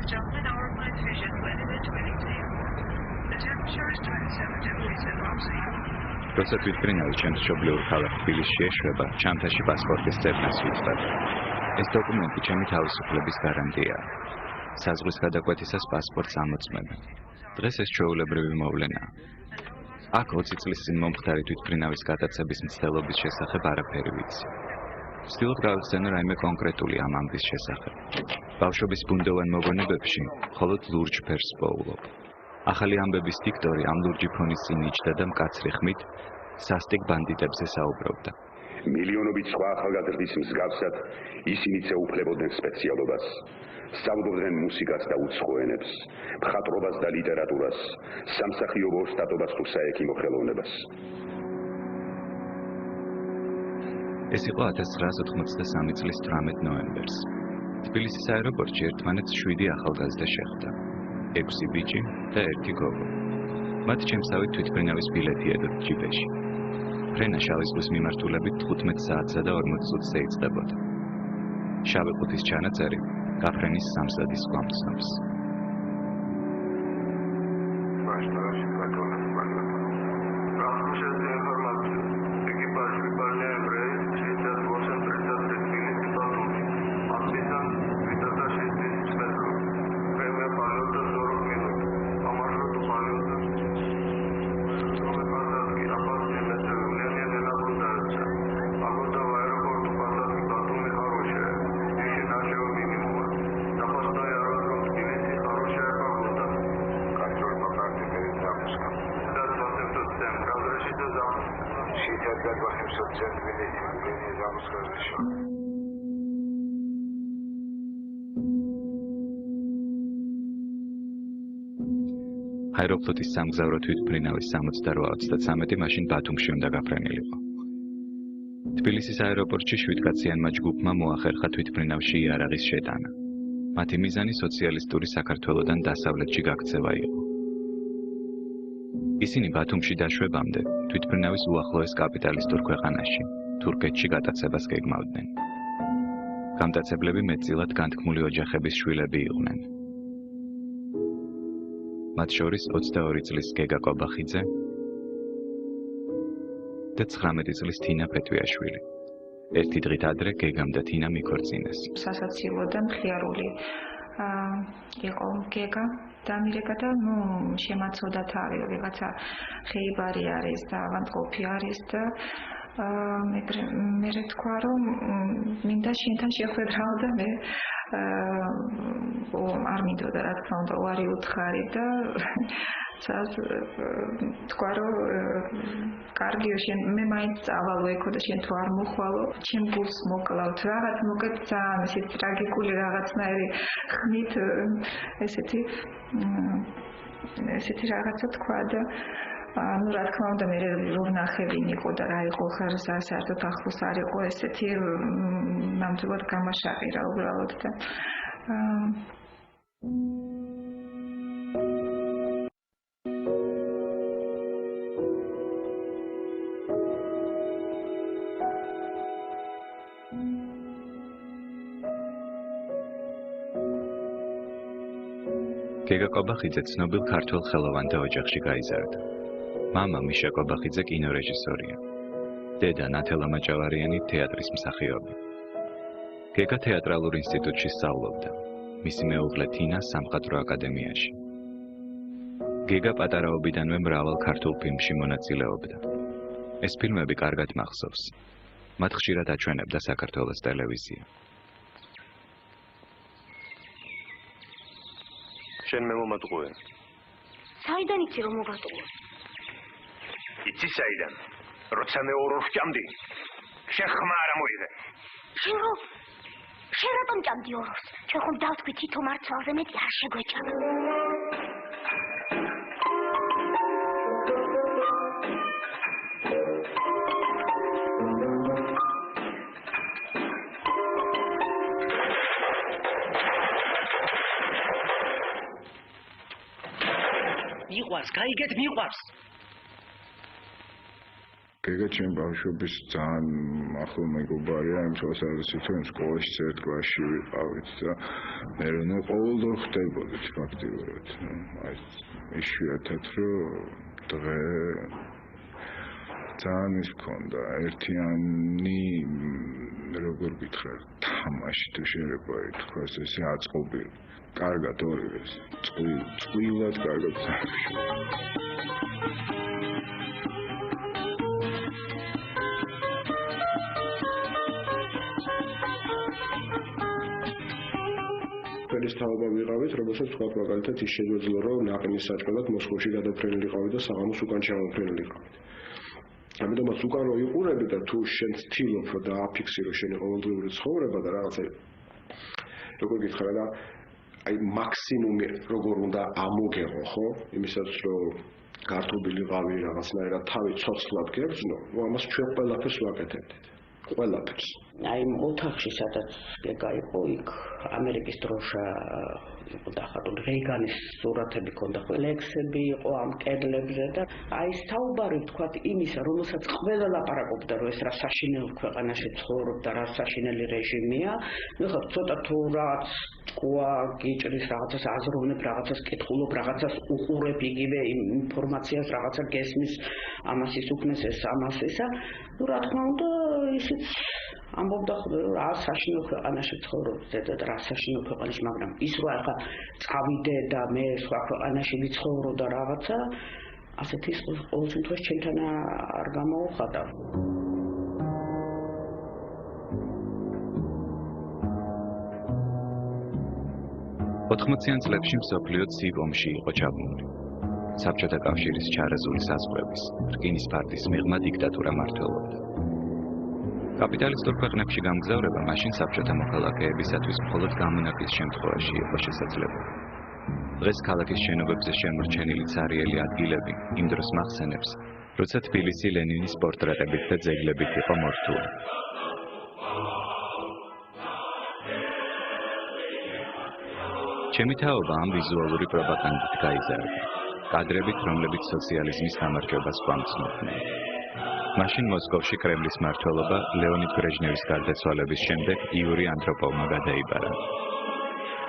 gentlemen, our flight vision landed at 22. The temperature is 27 degrees at Celsius. როცა თვითმფრინავი ჩემს მშობლიურ ქალაქ თბილისში ეშვება, ჩამთაში პასპორტის ძებნას ვიწყებ. ეს დოკუმენტი ჩემი თავისუფლების გარანტია. საზღვრის გადაკვეთისას პასპორტს ამოწმებენ. დღეს ეს ჩვეულებრივი მოვლენაა. აქ 20 წლის წინ მომხდარი თვითმფრინავის გადაცების მცდელობის შესახებ არაფერი ვიცი. ვცდილობ გავიხსენო რაიმე კონკრეტული ამ ამბის შესახებ. ბავშვობის ბუნდოვან მოგონებებში მხოლოდ ლურჯ ფერს პოულობ. ახალი ამბების დიქტორი ამ ლურჯი ფონის წინ იჯდა და მკაცრი ხმით სასტიკ ბანდიტებზე საუბრობდა. მილიონობით სხვა ახალგაზრდის მსგავსად ისინიც ეუფლებოდნენ სპეციალობას. სწავლობდნენ მუსიკას და უცხო ენებს, მხატვრობას და ლიტერატურას, სამსახიობო ოსტატობას თუ საექიმო ხელოვნებას. ეს იყო 1983 წლის 18 ნოემბერს. თბილისის აეროპორტში ერთმანეთს 7 ახალგაზრდა შეხვდა. 6 ბიჭი და 1 გოგო. მათ ჩემსავით თვითმფრინავის ბილეთი ედოთ ჯიბეში. ფრენა შავი ზღვის მიმართულებით 15 საათსა და 40 წუთზე იწყებოდა. შავი ყუთის ჩანაწერი გაფრენის სამსადის გვამცნობს. აეროფლოტის სამგზავრო თვითმფრინავის 68-23 მაშინ ბათუმში უნდა გაფრენილიყო. თბილისის აეროპორტში 7 კაციანმა ჯგუფმა მოახერხა თვითმფრინავში იარაღის შეტანა. მათი მიზანი სოციალისტური საქართველოდან დასავლეთში გაქცევა იყო. ისინი ბათუმში დაშვებამდე თვითმფრინავის უახლოეს კაპიტალისტურ ქვეყანაში, თურქეთში გატაცებას გეგმავდნენ. გამტაცებლები მეტწილად განთქმული ოჯახების შვილები იყვნენ. მათ შორის 22 წლის გეგა კობახიძე და 19 წლის თინა ფეტვიაშვილი. ერთი დღით ადრე გეგამ და თინამ იქორწინეს. სასაცილო და მხიარული იყო გეგა და მირეკა და შემაცოდა თავი, ვიღაცა ხეიბარი არის და ავანტყოფი არის და მე თქვა რომ მინდა შენთან შეხვედრაო და მე არ მინდოდა რა თქმა უნდა უარი უთხარი და თქვა რომ კარგიო შენ მე მაინც წავალო ეკო და შენ თუ არ მოხვალო ჩემ გულს მოკლავთ რაღაც მოკეთ ძალიან ესეთი ტრაგიკული რაღაცნაირი ხმით ესეთი რაღაცა თქვა და ну, რა თქმა უნდა, მე რომ ნახე ვინ იყო და რა იყო ხარ საერთოდ ახლოს არ იყო ესეთი ნამდვილად გამაშაყი რა უბრალოდ და გეგა კობახიძე ცნობილ ქართველ ხელოვანთა ოჯახში გაიზარდა. მამა მიშა კობახიძე კინორეჟისორია. დედა ნათელა მაჭავარიანი თეატრის მსახიობი. გეგა თეატრალურ ინსტიტუტში სწავლობდა. მისი მეუღლე თინა სამხატვრო აკადემიაში. გეგა პატარაობიდანვე მრავალ ქართულ ფილმში მონაწილეობდა. ეს ფილმები კარგად მახსოვს. მათ ხშირად აჩვენებდა საქართველოს ტელევიზია. შენ მე მომატყუე. საიდან იცი რომ მოგატყუე? იცი საიდან? როცა მე ორს ჭამდი. შენ ხმა არ მოიღე. შენ რატომ ჭამდი ორს? ჩვენ ხომ დავთქვი თითო მარცვალზე მეტი არ შეგვეჭამა. მიყვარს, გაიგეთ, მიყვარს. გეგა ჩემ ბავშვობის ძალიან ახლო მეგობარია, იმ თვალსაზრისით, რომ სკოლაში ერთ კლასში ვიყავით და მე რომ ყოველდღე ხდებოდით ფაქტიურად. აი იშვიათად რომ დღე ძალიან ის მქონდა ერთიანი როგორ გითხრათ თამაში თუ შეიძლება ითქვას ესე აწყობილი. კარგად ორივე წყვილად კარგად ფერისთავობა ვიყავით, რომელსაც თქვა მაგალითად ის შეგვეძლო, რომ ნაყინის საჭმელად მოსკოვში გადაფრენილიყავით და საღამოს უკან ჩამოფრენილიყავით. ამიტომაც უკან რო იყურები და თუ შენ ცდილობ და აფიქსირო შენი ყოველდღიური ცხოვრება და რაღაცა როგორ გითხრა და აი მაქსიმუმი როგორ უნდა ამოგეღო, ხო? იმისაც რომ გართობილიყავი რაღაცნაირად თავი ცოცხლად გებრძნო, ამას ჩვენ ყველაფერს ვაკეთებდით. ყველაფერს. აი ოთახში სადაც გაიყო იქ ამერიკის დროშა იყო დახატული რეიგანის სურათები ქონდა ფლექსები იყო ამ კედლებზე და აი საუბარი თქვა იმისა რომელსაც ყველა ლაპარაკობდა რომ ეს რა საშინელი ქვეყანაში ცხოვრობ და რა საშინელი რეჟიმია ნუ ხო ცოტა თუ რაც თქვა გიჭრის რაღაცას აზროვნებ რაღაცას კითხულობ რაღაცას უყურებ იგივე ინფორმაციას რაღაცა გესმის ამას ის უქმეს ეს ამას ისა ნუ რა თქმა უნდა ისიც ამბობდა რა საშინელ ქვეყანაში ცხოვრობ და რა საშინელ ქვეყანაში მაგრამ ის რა ახლა წავიდე და მე სხვა ქვეყანაში ვიცხოვრო და რაღაცა ასეთი ყოველ შემთხვევაში ჩემთან არ გამოუხატა 80-იან წლებში მსოფლიო ცივ ომში იყო ჩაბმული. საბჭოთა კავშირის ჩარეზული საზღვრების, რკინის ფარდის მიღმა დიქტატურა მართლობდა. კაპიტალისტურ ქვეყნებში გამგზავრება მაშინ საბჭოთა მოქალაქეებისათვის მხოლოდ გამონაკლის შემთხვევაში იყო შესაძლებელი. დღეს ქალაქის შენობებზე შემორჩენილი ცარიელი ადგილები იმ დროს მახსენებს, როცა თბილისი ლენინის პორტრეტებით და ძეგლებით იყო მორთული. ჩემი თაობა ამ ვიზუალური პროპაგანდით გაიზარდა. კადრებით, რომლებიც სოციალიზმის გამარჯვებას გვამცნობდნენ. მაშინ მოსკოვში კრემლის მმართველობა ლეონიდ ბრეჟნევის გარდაცვალების შემდეგ იური ანდროპოვმა გადაიბარა.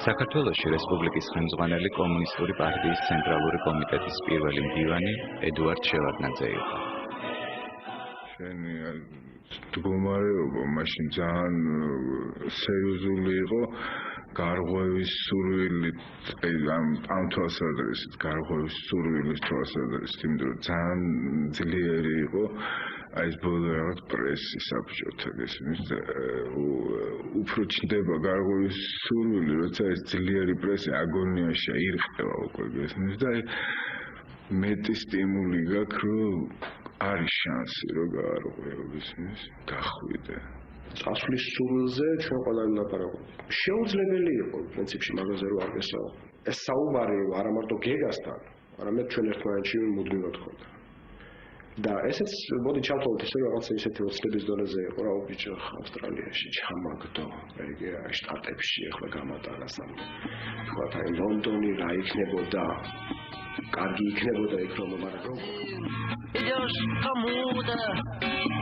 საქართველოში რესპუბლიკის ხელმძღვანელი კომუნისტური პარტიის ცენტრალური კომიტეტის პირველი მდივანი ედუარდ შევარდნაძე იყო. შენი მდგომარეობა მაშინ ძალიან სერიოზული იყო. გარღვევის სურვილით, ამ თვალსაზრისით, გარღვევის სურვილის თვალსაზრისით, იმიტომ რომ ძალიან ძლიერი იყო აი ეს ბოლო რაღაც პრესი საბჭოთა გესმის და უფრო ჩნდება გარღვევის სურვილი, როცა ეს ძლიერი პრესი აგონიაში ირყევა უკვე გესმის და მეტი სტიმული გაქვს, რომ არის შანსი, რომ გაარღვეო გესმის, გახვიდე. წასვლის სურვილზე ჩვენ ყველანი ლაპარაკობთ. შეუძლებელი იყო პრინციპში მაგაზე რომ არ გესაუბრო. ეს საუბარი არა მარტო გეგასთან, არამედ ჩვენ ერთმანეთში მუდმივად ხონდა. და ესეც მოდი ჩავთვალოთ ისე რაღაცა ისეთი ოცნების დონეზე იყო რა ბიჭო ავსტრალიაში ჩამაგდო, ეგ შტატებში ახლა გამატარა სამ. თქვა აი ლონდონი რა იქნებოდა? კარგი იქნებოდა იქ რომ მაგრამ როგორ Идешь кому-то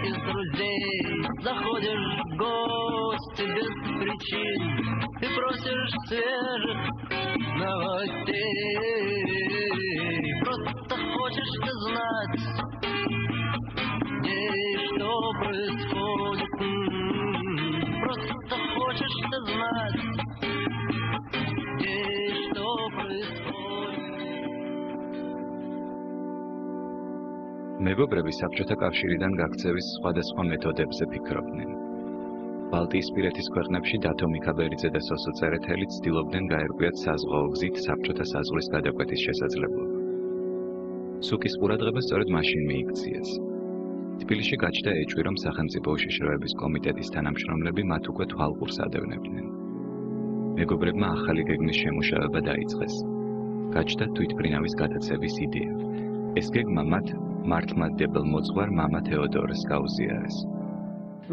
из друзей, заходишь в гости без причин и просишь свежих новостей. Просто хочешь ты знать, где и что происходит. Просто хочешь ты знать, где и что происходит. მეგობრები საბჭოთა კავშირიდან გაქცევის სხვადასხვა მეთოდებზე ფიქრობდნენ. ბალტიისპირეთის ქვეყნებში დათო მიქაბერიძე და სოსო წერეთელი ცდილობდნენ გაერკვიათ საზღვაო გზით საბჭოთა საზღვრის გადაკვეთის შესაძლებლობა. სუკის ყურადღება სწორედ მაშინ მიიქციეს. თბილისში გაჩნდა ეჭვი, რომ სახელმწიფო უშიშროების კომიტეტის თანამშრომლები მათ უკვე თვალყურს ადევნებდნენ. მეგობრებმა ახალი გეგმის შემუშავება დაიწყეს. გაჩნდა თვითმფრინავის გადაცევის იდეა. ეს გეგმა მათ მართლმადიდებელ მოძღვარ მამა თეოდორეს გაუზიარეს.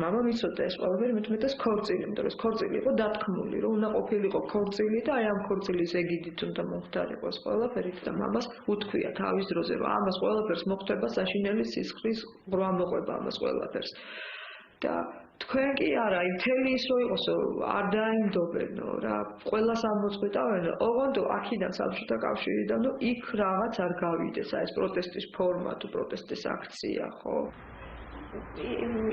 მამა მიცოდა ეს ყველაფერი მეტ-მეტად ქორწილი, იმიტომ რომ ქორწილი იყო დათქმული, რომ უნდა ყოფილიყო ქორწილი და აი ამ ქორწილის ეგიდით უნდა მომხდარიყო ეს ყველაფერი და მამას უთქვია თავის დროზე, რომ ამას ყველაფერს მოხდება საშინელი სისხლის ღრმა მოყვება ამას ყველაფერს. და თქვენ კი არა, მთელი ის რო იყოსო, არ დაინდობენო რა, ყველას ამოწყვეტავენ, ოღონდ აქედან საბჭოთა კავშირიდან იქ რაღაც არ გავიდეს, აი ეს პროტესტის ფორმა თუ პროტესტის აქცია, ხო?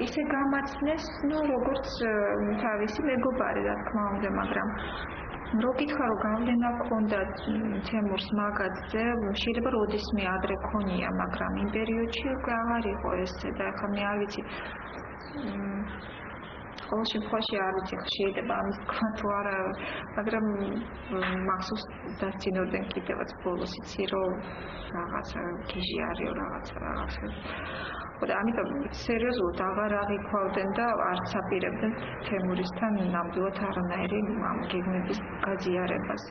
ისე გამაცნეს, როგორც თავისი მეგობარი, რა თქმა უნდა, მაგრამ რო გითხრა, რომ გავლენა ჰქონდა თემურს მაგაძე, შეიძლება როდისმე ადრე ქონია, მაგრამ იმ პერიოდში აღარ იყო ესე და ახლა მე არ ვიცი. ყოველ შემთხვევაში არ ვიცი, შეიძლება ამის თქვა თუ არა, მაგრამ მახსოვს დასცინოდნენ კიდევაც ბოლოს იცი, რომ რაღაცა გიჟი არისო, რაღაცა. და ამიტომ სერიოზულად აღარ აღიქვავდნენ და არც აპირებდნენ თემურისთან ნამდვილად არანაირი გეგმების გაზიარებას.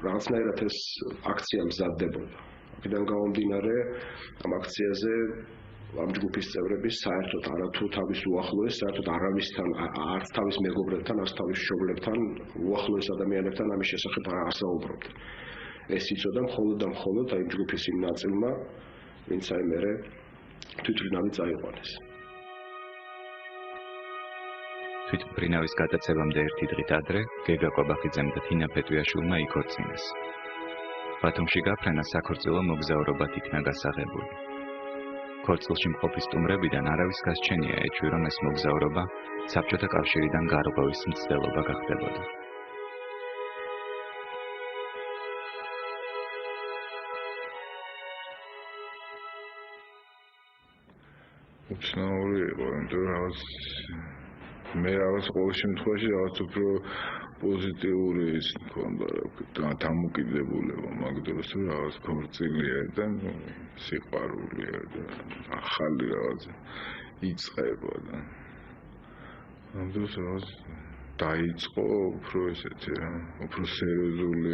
რაღაცნაირად ეს აქცია მზადდებოდა. აქედან გამომდინარე, ამ აქციაზე ამ ჯგუფის წევრები საერთოდ არათუ თავის უახლოეს, საერთოდ არავისთან, არც თავის მეგობრებთან, არც თავის მშობლებთან, უახლოეს ადამიანებთან ამის შესახებ არ ასაუბრობდნენ. ეს იცოდა მხოლოდ და მხოლოდ აი ჯგუფის იმ ნაწილმა, ვინც აი მერე თვითმფრინავი წაიყვანეს. თვითმფრინავის გადაცემამდე ერთი დღით ადრე გეგა კვაბახიძემ და თინა ფეტვიაშვილმა იქორწინეს. ბათუმში გაფრენა საქორწილო მოგზაურობად იქნა გასაღებული. ქორწილში მყოფი სტუმრებიდან არავის გასჩენია ეჭვი, რომ ეს მოგზაურობა საბჭოთა კავშირიდან გარღვევის მცდელობა გახდებოდა. უცნაური იყო, იმიტომ რომ მე რაღაც ყოველ შემთხვევაში რაღაც უფრო პოზიტიური ის მქონდა, რა დამოკიდებულება მაგ დროს რომ რაღაც ქორწილია და სიყვარულია და ახალი რაღაც იწყება და ამ დროს რაღაც დაიწყო უფრო ესეთი რა, უფრო სერიოზული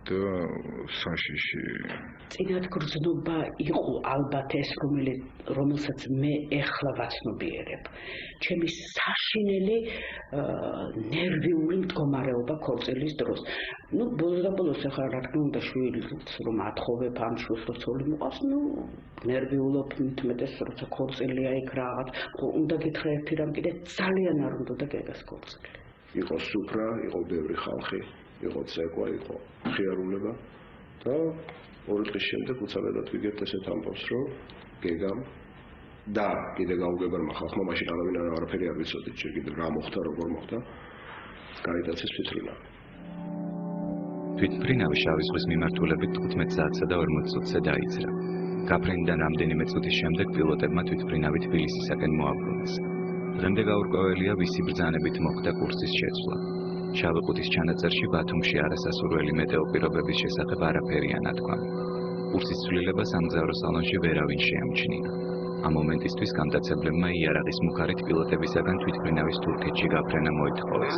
და საშიში. წინათ გრძნობა იყო ალბათ ეს, რომელსაც მე ეხლა ვაცნობიერებ. ჩემი საშინელი ნერვიული მდგომარეობა ქორწილის დროს. ბოლოს და ბოლოს ახლა რა თქმა უნდა შვილს რომ ათხოვებ ამ შვილს რო ცოლი მოყავს, ნერვიულობ მეტმეტეს როცა ქორწილია იქ რაღაც. უნდა გითხრა ერთი რამ კიდე ძალიან არ უნდა გეგას ქორწილი. იყო სუფრა, იყო ბევრი ხალხი. იყო ცეკვა, იყო ხიარულება და ორი დღის შემდეგ უცებად ვიგებთ ესეთ ამბავს, რომ გეგამ და კიდე გაუგებარმა ხალხმა მაშინ არაფერი არ ვიცოდით, კიდე რა მოხდა, როგორ მოხდა, გაიტაცეს თვითმფრინავი. თვითმფრინავი შავი ზღვის მიმართულებით 15 საათსა და 40 წუთზე დაიძრა. გაფრენიდან რამდენიმე წუთის შემდეგ პილოტებმა თვითმფრინავი თბილისისაკენ მოაბრუნეს. დღემდე გაურკვეველია, ვისი ბრძანებით მოხდა კურსის შეცვლა. შავყუთის ჩანაწერში ბათუმში არასასურველი მეტეოპირობების შესახებ არაფერია ნათქვამი. კურსის ცვლილება სამგზავრო სალონში ვერავინ შეამჩნია. ამ მომენტისთვის გამტაცებლებმა იარაღის მუხარით პილოტებისაგან თვითმფრინავის თურქეთში გაფრენა მოითხოვეს.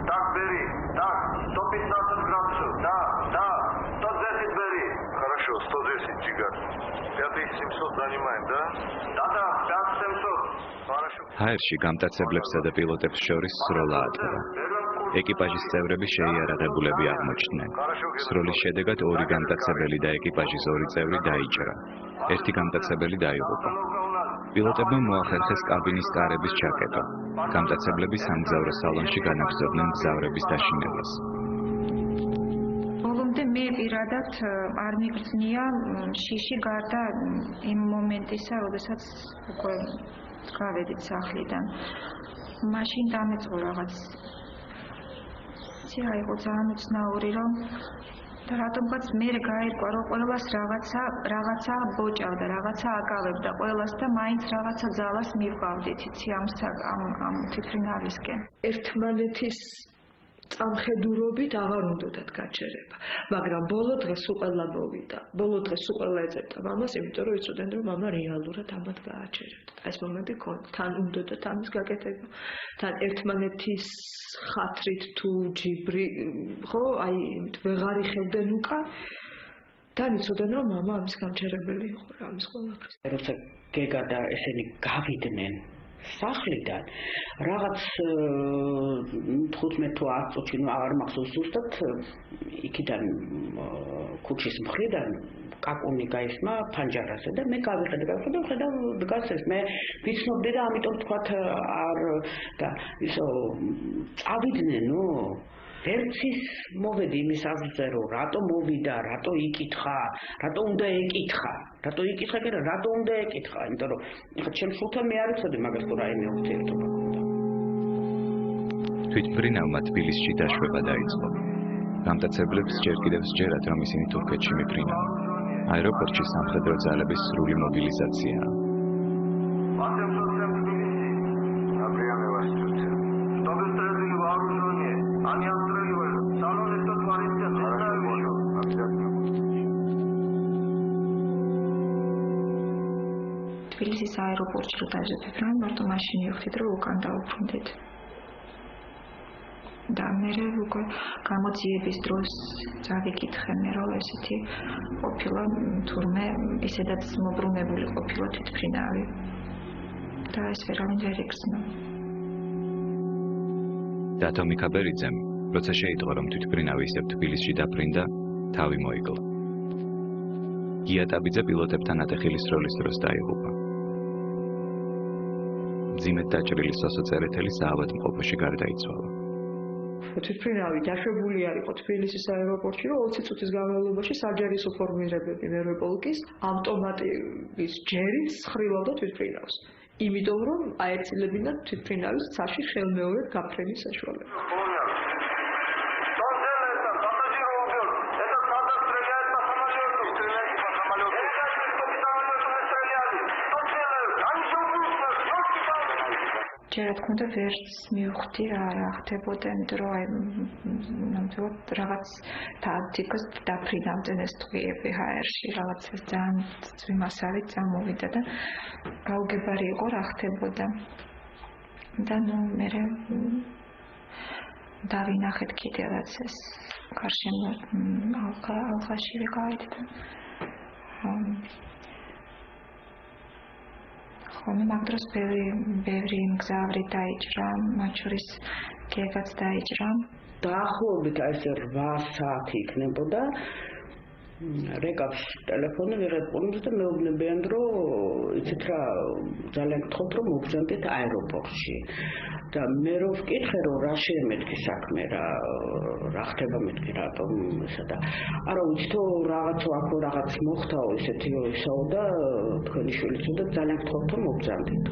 Так, бери, так, 115 градусов, да, 110 бери. Хорошо, 110, Джигар. 5700 занимаем, да? Да, 5700. Хорошо. ჰაერში გამტაცებლებსა და პილოტებს შორის სროლა ატყდა. ეკიპაჟის წევრები შეიარაღებულები აღმოჩნდნენ. სროლის შედეგად ორი გამტაცებელი და ეკიპაჟის ორი წევრი დაიჭრა. ერთი გამტაცებელი დაიღუპა. პილოტებმა მოახერხეს კაბინის კარების ჩაკეტვა. გამტაცებლები სამგზავრო სალონში განაგრძობდნენ მგზავრების დაშინებას. ბოლომდე მე პირადად არ მიგრძნია შიში გარდა იმ მომენტისა, როდესაც უკვე გავედით სახლიდან. მაშინ დამეწყო რაღაც. აიღო ძალიან უცნაური, რომ და რატომღაც მე გაირკვა, რომ ყველას რაღაცა ბოჭავდა, რაღაცა აკავებდა ყველას და მაინც რაღაცა ძალას მივყავდით, იცი ამ თვითმფრინავისკენ. ერთმანეთის წამხედურობით აღარ უნდათ გაჩერება, მაგრამ ბოლო დღეს უყელა მოვიდა. ბოლო დღეს უყელა ეძებდა მამას, იმიტომ რომ იცოდნენ რომ მამა რეალურად ამათ გააჩერებდა. ეს მომენტი თან უნდათ ამის გაკეთება. თან ერთმანეთის ხათრით თუ ჯიბრი, ხო, აი ვეღარ იხევდნენ უკან. თან იცოდნენ რომ მამა ამის გამჩერებელი იყო რა ამის ყველაფრის. როცა გეგა და ესენი გავიდნენ სახლიდან რაღაც 15 თუ 10 წუთში ნუ აღარ მახსოვს ზუსტად იქიდან ქუჩის მხრიდან კაკუნი გაისმა ფანჯარაზე და მე გავიხედე ხედავ დგას ეს მე ვიცნობდი და ამიტომ თქვათ არ და ისო წავიდნენ ნუ ერთის მოვედი იმის აზრზე რომ რატო მოვიდა, რატო იკითხა, რატო უნდა ეკითხა, რატო იკითხა კი რატო უნდა ეკითხა, იმიტომ რომ ეხლა ჩემ სულთან მე არ ვიცოდი მაგას თუ რაიმე ურთიერთობა ჰქონდა. თვითმფრინავმა თბილისში დაშვება დაიწყო. გამტაცებლებს ჯერ კიდევ სჯერათ, რომ ისინი თურქეთში მიფრინავენ. აეროპორტში სამხედრო ძალების სრული მობილიზაციაა. თბილისის აეროპორტში რო დაჟებდნენ, მარტო მაშინ მივხვდით, რომ უკან დავუბრუნდით. და მე უკვე გამოძიების დროს წავიკითხე მე, რომ ესეთი ყოფილა თურმე ისედაც მოbrunებული ყოფილა თვითმფრინავი. და ეს ვერავინ ვერ იგრძნო. დათო მიქაბერიძემ, როცა შეიტყო, რომ თვითმფრინავი ისევ თბილისში დაფრინდა, თავი მოიკლა. გია ტაბიძე პილოტებთან ატეხილის როლის დროს დაიღუპა. ძიმედ დაჭრილი სასოწერეთელი საავადმყოფოში გარდაიცვალა. თვითმფრინავი დაშვებული არ იყო თბილისის აეროპორტში, რომ 20 წუთის განმავლობაში საჯარისო ფორმირებები მერვე პოლკის ავტომატების ჯერით სხრივავდა თვითმფრინავს. იმიტომ რომ აეცილებინათ თვითმფრინავის ცაში ხელმეორედ გაფრენის საშუალება. რა თქმა უნდა ვერც მივხვდი რა ხდებოდა, იმიტომ რომ აი ნამდვილად რაღაც თითქოს დაფრინავდნენ ეს ტყვიები ჰაერში, რაღაც ეს ძალიან ძვიმასავით წამოვიდა და გაუგებარი იყო რა ხდებოდა. და ნუ მე დავინახეთ კიდევაც ეს გარშემო ალყაში ვიყავით და ხოლმე მაგ დროს ბევრი მგზავრი დაიჭრა, მათ შორის გეგაც დაიჭრა. დაახლოებით ეს 8 საათი იქნებოდა. რეკავს ტელეფონი ვიღებუნს და მეუბნებიან, რომ იცით რა, ძალიან გთხოვთ, რომ მოგზავნდეთ აეროპორტში. და მე რო ვკითხე, რომ რა შემეთქი საქმე, რა ხდება მეთქი, რატომ ესა და არა ვიცითო რაღაცო აქ რაღაც მოხდაო ესეთი ისაო და თქვენი შვილიც უნდა ძალიან გთხოვთ, რომ მოგზავნდეთ.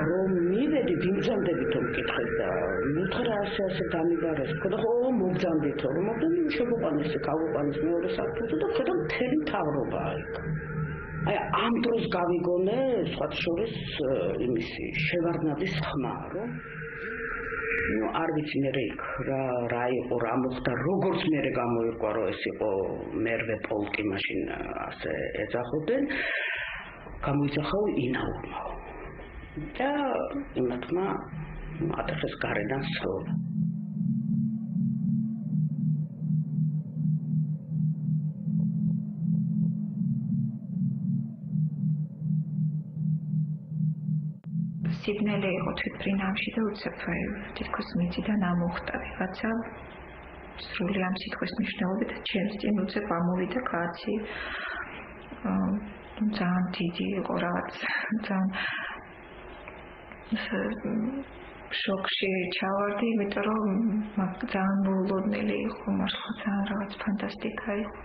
რომ მივედი ვიმგზავნდებით რომ მკითხეს და მითხრა ასე დამიბარეს ხო და ხო მოგზავნდით რომ მოგზავნდით შეგვიყვანეს გავიყვანეს მეორე საფრთხე და ხედავ მთელი მთავრობა იქ აი ამ დროს გავიგონე სხვათა შორის იმის შევარდნაძის ხმა რომ ნუ არ ვიცი მე რა იყო რა მოხდა როგორც მე გამოიყვა რომ ეს იყო მერვე პოლკი მაშინ ასე ეძახოდნენ გამოიძახა ინაურმა და იმათმა ატეხეს გარედან სროლა. სიგნალი იყო თვითმფრინავში და უცებ თითქოს მიწიდან ამოხდა ვიღაცა სრული ამ სიტყვის მნიშვნელობით ჩემს წინ უცებ ამოვიდა კაცი ძალიან დიდი იყო რაღაც ძალიან შოკში ჩავარდი, იმიტომ რომ ძალიან მოულოდნელი იყო, მართლა ძალიან რაღაც ფანტასტიკა იყო.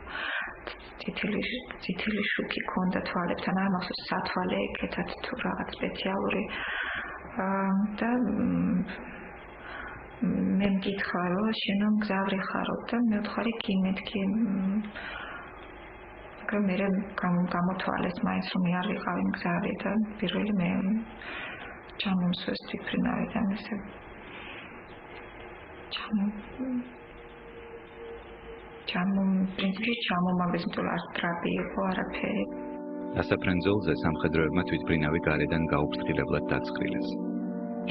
წითელი შუქი ჰქონდა თვალებთან, არ მახსოვს სათვალე ეკეთათ თუ რაღაც სპეციალური და მე მკითხა რომ შენ მგზავრი ხარო და მე ვთხარი კი მეთქი მაგრამ მე გამოთვალეს მაინც რომ მე არ ვიყავი მგზავრი და პირველი მე ჩამომსვეს ციფრინავიდან ესე პრინციპში ჩამომაგდეს, იმიტომ არ სტრაპი იყო არაფერი. დასაფრენძოლზე სამხედროებმა თვითმფრინავი გარედან გაუფრთხილებლად დაცხრილეს.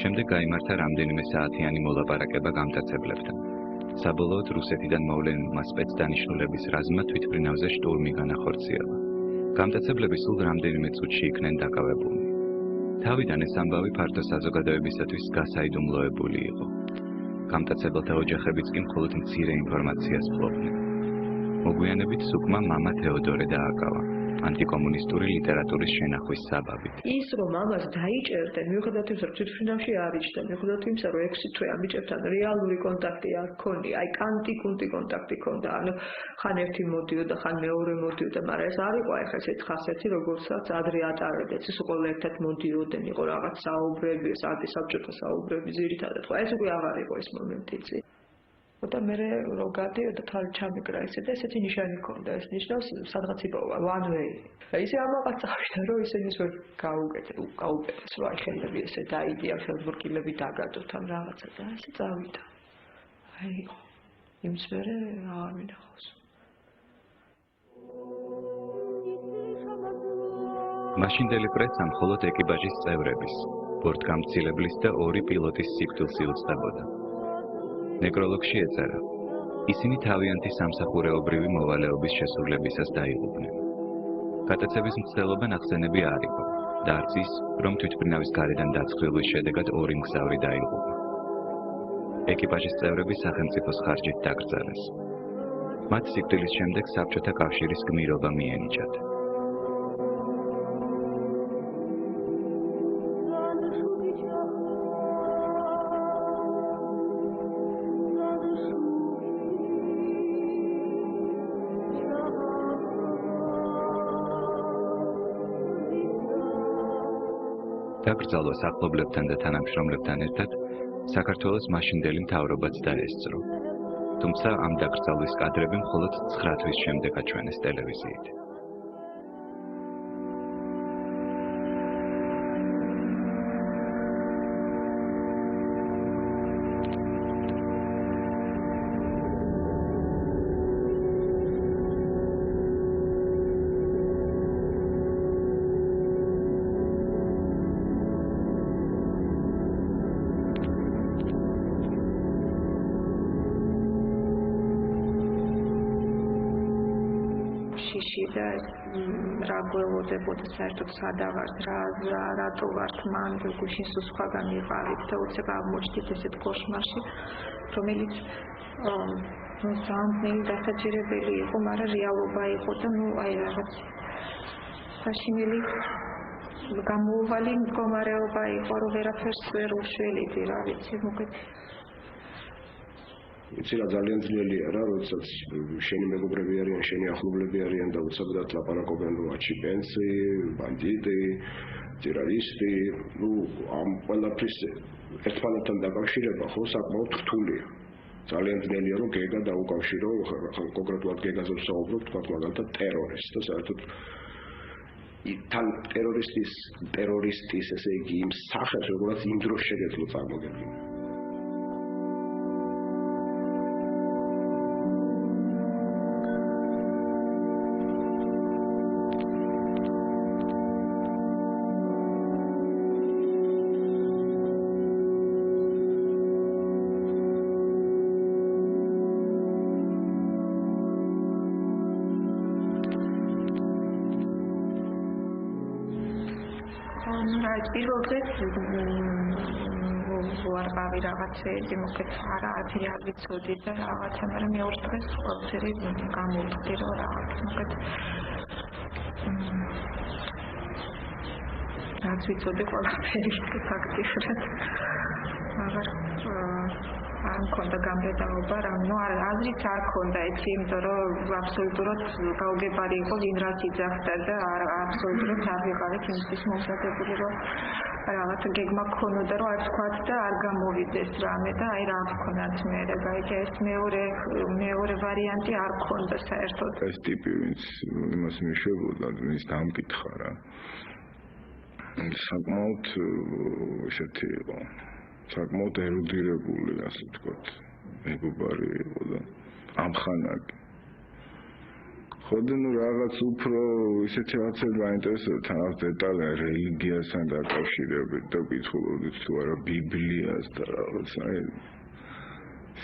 შემდეგ გაიმართა რამდენიმე საათიანი მოლაპარაკება გამტაცებლებთან. საბოლოოდ რუსეთიდან მოვლენილმა სპეცდანიშნულების რაზმმა თვითმფრინავზე შტურმი განახორციელა. გამტაცებლები სულ რამდენიმე წუთში იქნენ დაკავებულნი. თავიდან ეს ამბავი ფართო საზოგადოებისათვის გასაიდუმლოებული იყო. გამტაცებელთა ოჯახებიც კი მხოლოდ მცირე ინფორმაციას ფლობდნენ. მოგვიანებით სუკმა მამა თეოდორე დააკავა. ანტიკომუნისტური ლიტერატურის შენახვის საბაბით. ის რომ ამას დაიჭერდნენ, მიუხედავად იმისა, რომ თვითმფრინავში არ იჭდა, მიუხედავად იმისა, რომ 6 თვე ამბიჭებთან რეალური კონტაქტი არ ქონია, აი კანტი-კუნტი კონტაქტი ქონდა, ანუ ხან ერთი მოდიოდა, ხან მეორე მოდიოდა, მაგრამ ეს არ იყო ახლა ესეთ ხასიათი, როგორცაც ადრე ატარებდეთ, ის ყველა ერთად მოდიოდნენ, იყო რაღაც საუბრები, ეს ანტისაბჭოთა საუბრები ძირითადად, ხო, ეს უკვე აღარ იყო ეს მომენტი. და მე რო გადიოდა თვალ ჩამიკრა ესე და ესეთი ნიშანი ქონდა ეს ნიშნავს სადღაც იპოვა one way. ისე ამაყაც წავიდა რომ ისინი ვერ გაუკეთეს რომ აი ხელები ესე დაიდიან ხელბურკილები დაგადოთ ან რაღაცა და ესე წავიდა. აი იმის მერე აღარ მინახავს. მაშინდელი პრესა მხოლოდ ეკიპაჟის წევრების, ბორტგამცილებლის და 2 პილოტის სიკვდილს იუწყებოდა. ნეკროლოგში ეწერა. ისინი თავიანთი სამსახურეობრივი მოვალეობის შესრულებისას დაიღუპნენ. გატაცების მცდელობა ნახსენები არ იყო და არც ის, რომ თვითმფრინავის გარედან დაცხრილის შედეგად 2 მგზავრი დაიღუპა. ეკიპაჟის წევრები სახელმწიფოს ხარჯით დაკრძალეს. მათ სიკვდილის შემდეგ საბჭოთა კავშირის გმირობა მიენიჭათ. დაკრძალვა სახლობლებთან და თანამშრომლებთან ერთად საქართველოს მაშინდელი მთავრობაც დაესწრო. თუმცა ამ დაკრძალვის კადრები მხოლოდ 9 თვის შემდეგ აჩვენეს ტელევიზიით. და რა გველოდებოდა საერთოდ სადავართ რატო ვართ მან გუშინ სხვაგან მიყავით და უცებ აღმოჩნდით ესეთ კოშმარში რომელიც ძალიან დასაჭირებელი იყო, მაგრამ რეალობა იყო და აი რაღაც საშინელი გამოუვალი მდგომარეობა იყო, რომ ვერაფერს ვერ უშველიდი, რა ვიცი, მოგეთ იცი რა ძალიან ძნელია რა, როდესაც შენი მეგობრები არიან, შენი ახლობლები არიან და უცებად ლაპარაკობენ რომ აჩიპენსი, ბანდიტი, ტერორისტი, ამ ყველაფრის ერთმანეთთან დაკავშირება ხო საკმაოდ რთულია. ძალიან ძნელია რომ გეგა დაუკავშირო, კონკრეტულად გეგაზე ვსაუბრობ, თქვა მაგალითად ტერორისტს და საერთოდ თან ტერორისტის ესე იგი იმ სახეს როგორც იმ დროს შეგეძლო წარმოგედგინო. პირველზე ვარყავი რაღაცეები, მოგეთ არაფერი არ ვიცოდი და რაღაცა, მაგრამ მეორე დღეს ყველაფერი გამოვხდი რომ რაღაც, მოგეთ რაც ვიცოდი ყველაფერი ფაქტიურად მაგრამ არ მქონდა გამბედაობა, რა აზრიც არ მქონდა იცი, იმიტომ რომ აბსოლუტურად გაუგებარი იყო ვინ რაც იძახდა და აბსოლუტურად არ ვიყავით იმისთვის მომზადებული, რომ რაღაც გეგმა ქონოდა, რომ არ თქვათ და არ გამოვიდეს რამე და აი რა ვქონათ მე, გაიგე ეს მეორე ვარიანტი არ მქონდა საერთოდ. ეს ტიპი ვინც იმას მიშვებოდა, ვინც დამკითხა რა. საკმაოდ ესეთი იყო. საკმაოდ ერუდირებული, ასე ვთქვათ, მეგობარი იყო და ამხანაგი. ხოდა ნუ რაღაც უფრო ისეთი რაღაცები მაინტერესებდა, თანაც დეტალი რელიგიასთან დაკავშირებით და ვკითხულობდით თუ არა ბიბლიას და რაღაც აი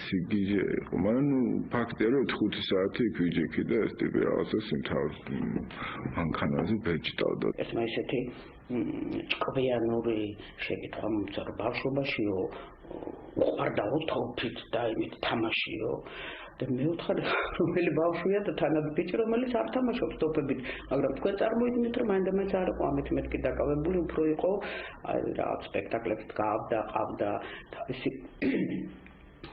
სიგიჟე იყო. მაგრამ ნუ ფაქტია რომ 5 საათი იქ ვიჯექი და ეს ტიპი რაღაცას იმთავრ მანქანაზე ბეჭდავდა. ეს ისეთი ჭკვიანური შეკითხვა მომწონს რომ ბავშვობაშიო უყვარდა თოფით და იმით თამაშიო და მეუთხარი რომელი ბავშვია და თანაც ბიჭი რომელიც არ თამაშობს თოფებით, მაგრამ თქვენ წარმოიდგინეთ რომ მაინდა-მაინც არ იყო ამით მეთქი დაკავებული, უფრო იყო აი რაღაც სპექტაკლებს დგავდა, ყავდა თავისი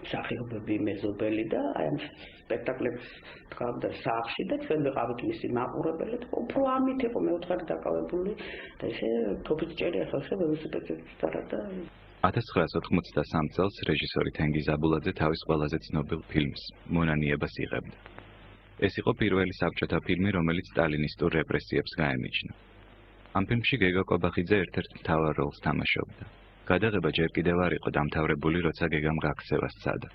მსახიობები მეზობელი და აი ამ სპექტაკლებს დგავდა სახლში და ჩვენ ვიყავით მისი მაყურებელი და უფრო ამით იყო მეუთხარი დაკავებული და ესე თოფით ჭერი ახალშე ველოსიპედით და 1983 წელს რეჟისორი თენგიზ აბულაძე თავის ყველაზე ცნობილ ფილმს მონანიებას იღებდა. ეს იყო პირველი საბჭოთა ფილმი, რომელიც სტალინისტურ რეპრესიებს გაემიჯნა. ამ ფილმში გეგა კობახიძე ერთ-ერთ მთავარ როლს თამაშობდა. გადაღება ჯერ კიდევ არ იყო დამთავრებული, როცა გეგამ გაქცევა სცადა.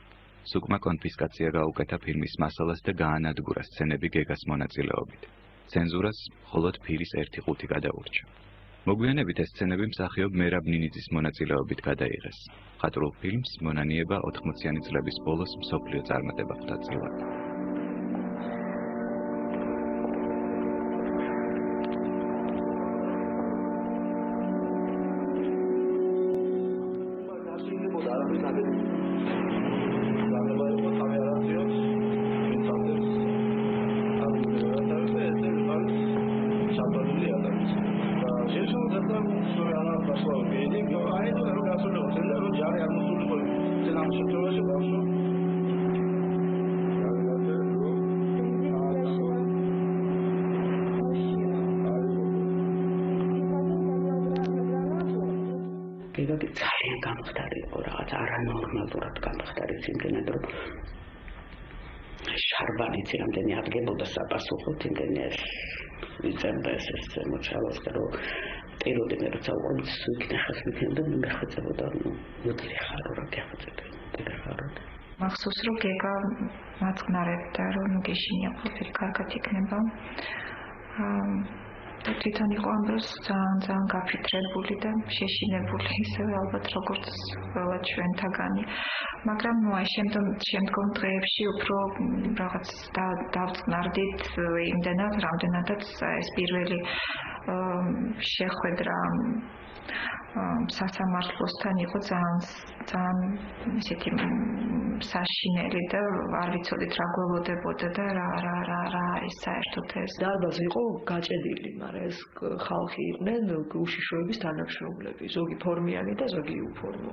სუკმა კონფისკაცია გაუკეთა ფილმის მასალას და გაანადგურა სცენები გეგას მონაწილეობით. ცენზურას მხოლოდ ფილის 1/5 გადაურჩა. მოგვიანებით ეს სცენები მსახიობ მერაბ ნინიძის მონაწილეობით გადაიღეს. მხატვრულ ფილმს მონანიება 80-იანი წლების ბოლოს მსოფლიო წარმატება ხვდა წილად. გეგაკი ძალიან გამხდარი იყო, რაღაც არანორმალურად გამხდარი იმდენად რომ შარბანიც რამდენი ადგებოდა საპასუხოდ იმდენი ეს ვიწერდა ეს მოჩალოს და რომ პირველი მე როცა უყურს იქნახას მithenda მე მეხეწებოდა ნუ მოდი ხარო რა გახეწები ხარო მახსოვს რომ გეგა მაწნარებდა რომ ნუ გეშინია ყველაფერი კარგად იქნება და თვითონ იყო ამ დროს ძალიან გაფიქრებული და შეშინებული ისევე ალბათ როგორც ყველა ჩვენთაგანი მაგრამ ნუ აი შემდგომ დღეებში უფრო რაღაც დავწყნარდით იმდენად რამდენადაც ეს პირველი შეხვედრა სასამართლოსთან იყო ძალიან ისეთი საშინელი და არ ვიცოდით რა გველოდებოდა და რა ის საერთოდ ეს დარბაზი იყო გაჭედილი, მაგრამ ეს ხალხი იყვნენ უშიშროების თანამშრომლები, ზოგი ფორმიანი და ზოგი უფორმო.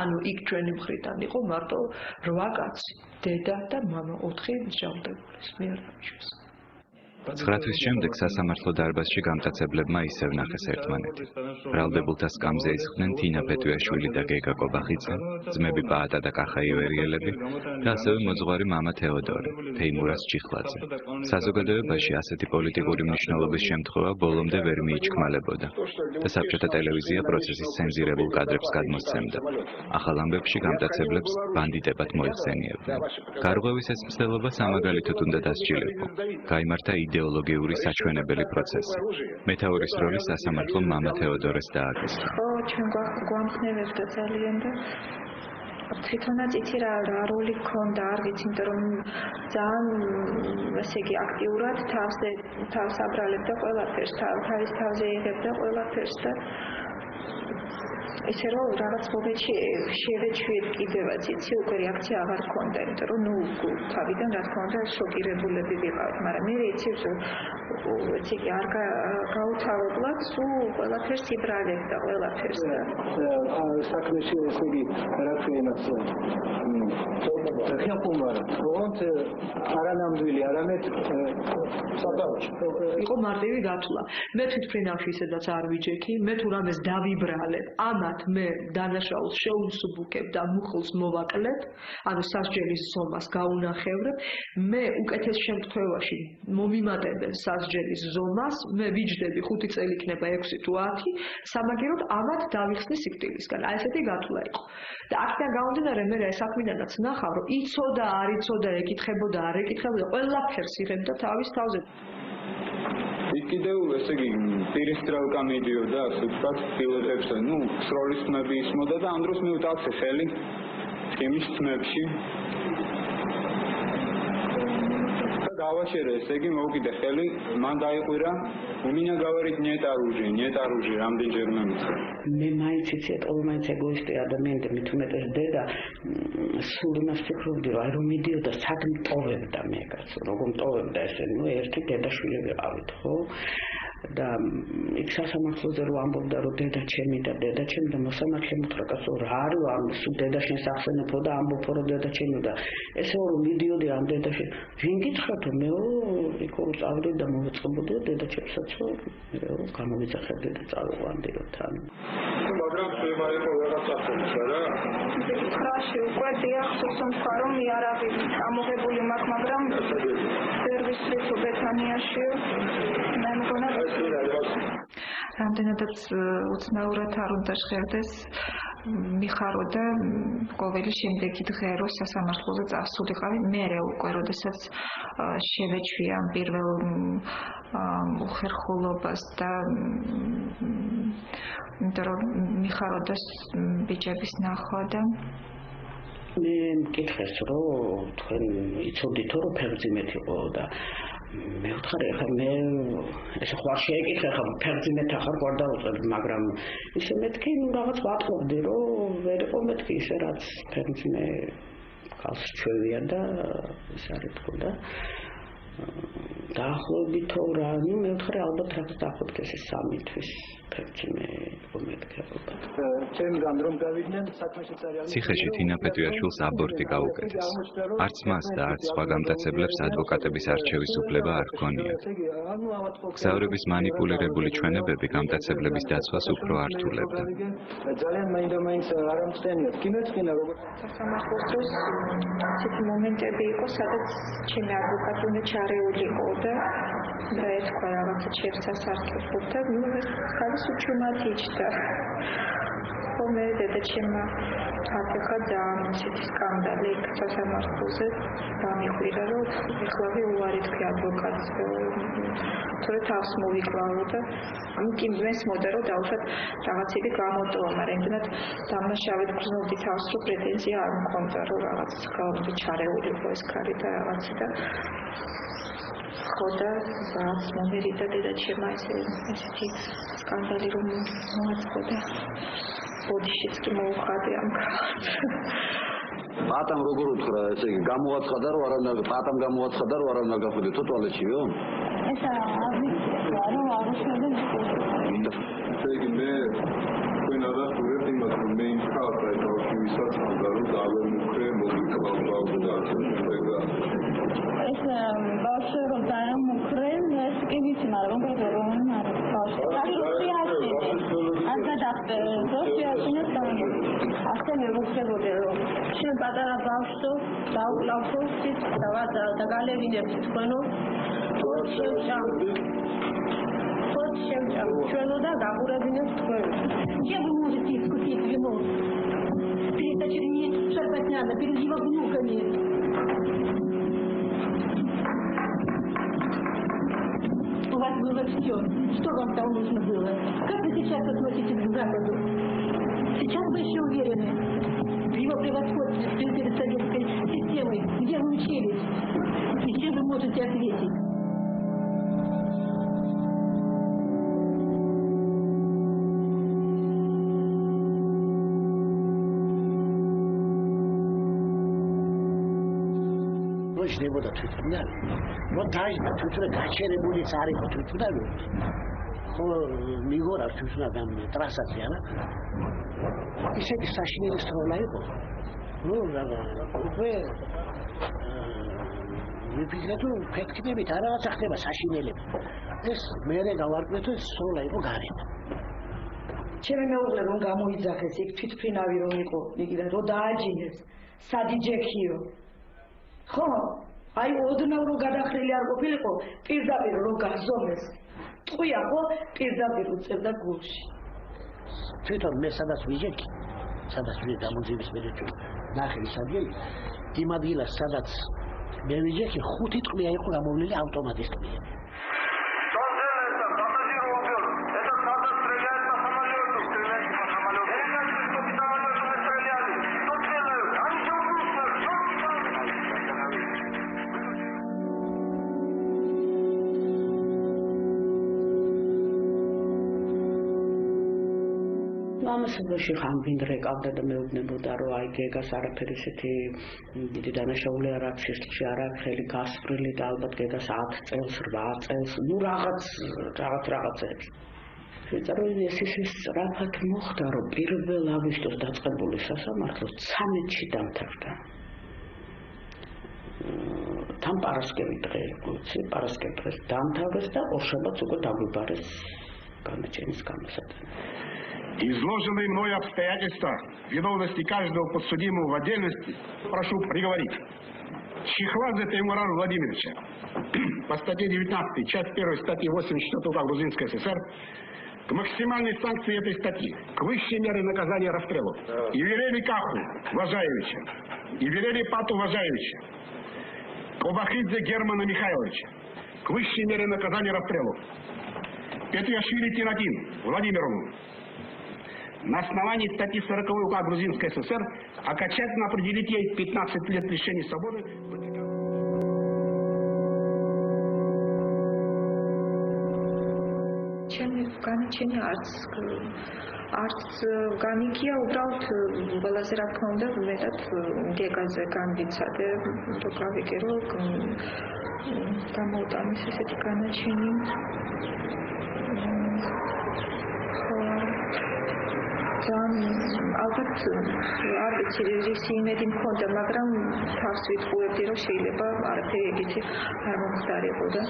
ანუ იქ ჩვენი მხრიდან იყო მარტო 8 კაცი, დედა და მამა 4 მსჯავრდებული, მე არ გამიშვეს. 9 თვის შემდეგ სასამართლო დარბაზში გამტაცებლებმა ისევ ნახეს ერთმანეთი. ბრალდებულთა სკამზე ისხდნენ თინა ფეტვიაშვილი და გეგა კობახიძე, ძმები პაატა და კახა ივერიელები და ასევე მოძღვარი მამა თეოდორე, თეიმურას ჩიხლაძე. საზოგადოებაში ასეთი პოლიტიკური მნიშვნელობის შემთხვევა ბოლომდე ვერ მიიჩქმალებოდა და საბჭოთა ტელევიზია პროცესის ცენზირებულ კადრებს გადმოსცემდა. ახალ ამბებში გამტაცებლებს ბანდიტებად მოიხსენიებდნენ. გარღვევის ეს მცდელობა სამაგალითოდ უნდა დასჯილიყო. გაიმართა იდეოლოგიური საჩვენებელი პროცესი. მეთაურის როლი სასამართლომ მამა თეოდორეს დააკისრა. ხო, ჩვენ გვამხნევებდა ძალიან და თვითონაც იცი რა როლი ქონდა, არ ვიცი, იმიტომ რომ ძალიან ესე იგი აქტიურად თავს აბრალებდა ყველაფერს, თავის თავზე იღებდა ყველაფერს და ისე რომ რაღაც მომენტში შევეჩვიეთ კიდევაც იცი უკვე რეაქცია აღარ ქონდა, იმიტომ რომ ნუ თავიდან რა თქმა უნდა შოკირებულები ვიყავით, მაგრამ მე იცი რომ ესე იგი არ გაუთავებლად სულ ყველაფერს იბრალებდა ყველაფერს და საქმეში ესე იგი რაც ვინაც ხიაპუმარა თორემ არანამდვილი არამედ სადავჭი იყო მარტივი გათვლა მე თვითფრინავში ისედაც არ ვიჯექი მე თუ რამეს დავიბრალებ ამ ამათ მე დანაშაულს შევუსუბუქებ და მუხლს მოვაკლებ, ანუ სასჯელის ზომას გაუნახევრებ, მე უკეთეს შემთხვევაში მომიმატებენ სასჯელის ზომას, მე ვიჯდები 5 წელი იქნება 6 თუ 10, სამაგიეროდ ამათ დავიხსნი სიკვდილისგან. აი ესეთი გათვლა იყო. და აქედან გამომდინარე მე საქმიდანაც ნახავ, რომ იცოდა, არ იცოდა, ეკითხებოდა, არ ეკითხებოდა, ყველაფერს იღებდა თავის თავზე. იქ კიდევ ესე იგი პირისტრალკა მიდიოდა, ასე ვთქვათ, ფილეტებზე, სროლის თმები ისმოდა და ამ დროს მე ვტავსე ხელი თემის თმებში. გავაშერე, ესე იგი მოვკიდე ხელი, მან დაიყვირა, у меня говорит нет оружия, რამდენჯერმე მითხრა. მე მაინც იცით, მაინც ეგოისტი ადამიანი და მით უმეტეს დედა სულ იმას ფიქრობდი, რომ აი რომ მიდიოდა, სად მტოვებდა მე კაცო, როგორ მტოვებდა ესე, ერთი დედაშვილი ვიყავით, ხო? და იქ სასამართლოზე რომ ამბობდა, რომ დედაჩემი და მოსამართლე მოთხრა, კაცო, რა არის ამ სულ დედაშენს ახსენებო და ამბობო, რომ დედაჩემი და ესე რომ მიდიოდი ამ დედაშენ, ვინ გითხრათ, მეო იქ წავდი და მოვეწყებოდი დედაჩემსაც, რომ გამოვიძახებდი და წავიყვანდი რომ თან. მაგრამ შემაიყო რაღაც ახსენისა რა? ხრაში უკვე დიახსოვს თქვა რომ იარაღი ამოღებული მაქვს, მაგრამ სერვისით ბეთანიაშიო მე მგონა რამდენადაც უცნაურად არ უნდა ჟღერდეს მიხაროდა ყოველი შემდეგი დღე რომ სასამართლოზე წასულიყავი მერე უკვე როდესაც შევეჩვი ამ პირველ უხერხულობას და იმიტომ რომ მიხაროდა ბიჭების ნახვა და მე მკითხეს რომ თქვენ იცოდით რომ ფერმძიმეთ იყო და მე ვთხარი ახლა მე ეს ხო არ შეეკითხა ხა ფერმძიმეთ ახარ გვარდაუწევ მაგრამ ისე მეთქი რაღაც ვატყობდი რომ ვერ იყო მეთქი ისე რაც ფერმძიმე ხალხს ჩვევია და ეს არის თქო და დაახლოებით რა მე ვთხარი ალბათ რაღაც დაახლოებით ეს 3 თვის ფერმძიმე მომეთქა ჩემგან რომ გავიდნენ საქმეშიც არის ციხეში თინა პეტიაშვილს აბორტი გაუკეთეს. არც მას და არც სხვა გამტაცებლებს ადვოკატების არჩევის უფლება არ ჰქონია. გზავრების მანიპულირებული ჩვენებები გამტაცებლების დაცვას უფრო ართულებდა. ძალიან მაინდა-მაინც არ ამხსენიათ. კინოცხინა როგორც სასამართლოს დროს ისეთი მომენტები იყო, სადაც ჩემი ადვოკატი უნდა ჩარეულიყო და ეთქვა რაღაცა ჩემს სასარგებლოდ და ეს უჩუმად იჭდა. მე დედაჩემმა აფიქა ძალიან ისეთი სკანდალი იქ სასამართლოზე დამიხვირა რომ ეხლავე უარი თქვი ადვოკატს თორე თავს მოვიკლავო და კი მესმოდა რომ დავუშვათ რაღაცები გამოტოვა მაგრამ იმდენად დამნაშავედ გრძნობდი თავს რომ პრეტენზია არ მქონდა რომ რაღაც გავდი ჩარეული იყო ეს ქარი და რაღაცა და ხოდა რაც მომერიდა დედაჩემმა ესეთი სკანდალი რომ მოაწყდა ბოდიშიც კი მოუხადე ამ ქალს. პატამ როგორ უთხრა, ესე იგი გამოაცხადა რომ არ უნდა პატამ გამოაცხადა რომ არ უნდა გახვიდეთო ტუალეტშიო? ეს არ ვიცი, რომ არ უშევდნენ. ესე იგი მე თქვენ ადასტურებთ იმას რომ მე იმ ქალს ვისაც უნდა რომ დავემუქრე მოგიკლავდა და ეს ბავშვი რომ დაემუქრენ ეს კი ვიცი მაგრამ კონკრეტულად რომ არის ბავშვი არ გადახდეთ ასე მე ვუხდებოდი რომ შენ პატარა ბავშვო დაუკლავსო სიც და გალევინებს თქვენო შევჭამ ჩვენო და გაგურებინებს თქვენო я вы можете искупить вину перед дочерьми Шербатняна перед его внуками у вас было все. Что вам там нужно было? Как вы сейчас относитесь к Западу? Сейчас вы еще уверены в его превосходстве перед советской системой, где вы учились? И чем вы можете ответить? ნიშნებოდა თვითონად. მოდაიმა თვითონ გაჩერებულიც არ იყო თვითონად. ხო მიგორა თვითონად ამ ტრასაზე არა. ისეთი საშინელი სტროლა იყო. ნუ უკვე ვიფიქრეთ რომ ფექტებით რაღაცა ხდება საშინელები. ეს მერე გავარკვიეთ რომ სტროლა იყო გარეთ. ჩემი მეუღლე რომ გამოიძახეს იქ თვითფრინავი რომ იყო იგი და რომ დააჯინეს სადიჯექიო ხო აი ოდნავ რომ გადახრილი არ ყოფილიყო პირდაპირ რომ გაზომეს ტყვია ხო პირდაპირ უწევდა გულში თვითონ მე სადაც ვიჯექი სადაც ვიჯექი გამოძიების მერე ნახევრის ადგილი იმ ადგილას სადაც მე ვიჯექი 5 ტყვია იყო გამოვლილი ავტომატის ტყვიები ამასობაში ხამბინ რეკავდა და მეუბნებოდა რომ აი გეგას არაფერი ესეთი დიდი დანაშაული არ აქვს შეშლში არ აქვს ხელი გასწრილი და ალბათ გეგას 10 წელს 8 წელს ნუ რაღაცებს შეიძლება ეს რაფათ მოხდა რომ 1 აგვისტოს დაწყებული სასამართლო 13-ში დამთავრდა თან პარასკევი დღე იყო პარასკევი დღეს დამთავრეს და ორშაბათს უკვე დაგვიბარეს განაჩენის გამოსატანი Изложенные мной обстоятельства виновности каждого подсудимого в отдельности прошу приговорить. Чехладзе Таймурана Владимировича по статье 19, часть 1 статьи 84 УК Грузинской ССР к максимальной санкции этой статьи, к высшей мере наказания расстрелу. Ювелели Каху Важаевича, Ювелели Пату Важаевича, Кобахидзе Германа Михайловича, к высшей мере наказания расстрелу. Петриашвили Тинатин Владимировну. На основании статьи 40 УК Грузинской ССР окончательно определить ей 15 лет лишения свободы. Ჩემი განაჩენი არც განიკია უბრალოდ ყველაზე რა თქმა უნდა მეტად გეგაზე განვიცადე რომ გავიგე რომ გამოვტანეს ესეთი განაჩენი ალბათ არ ვიცი ისი იმედი მქონდა მაგრამ თავს ვიტყუებდი რომ შეიძლება არაფერი ეგეთი არ მომხდარებოდა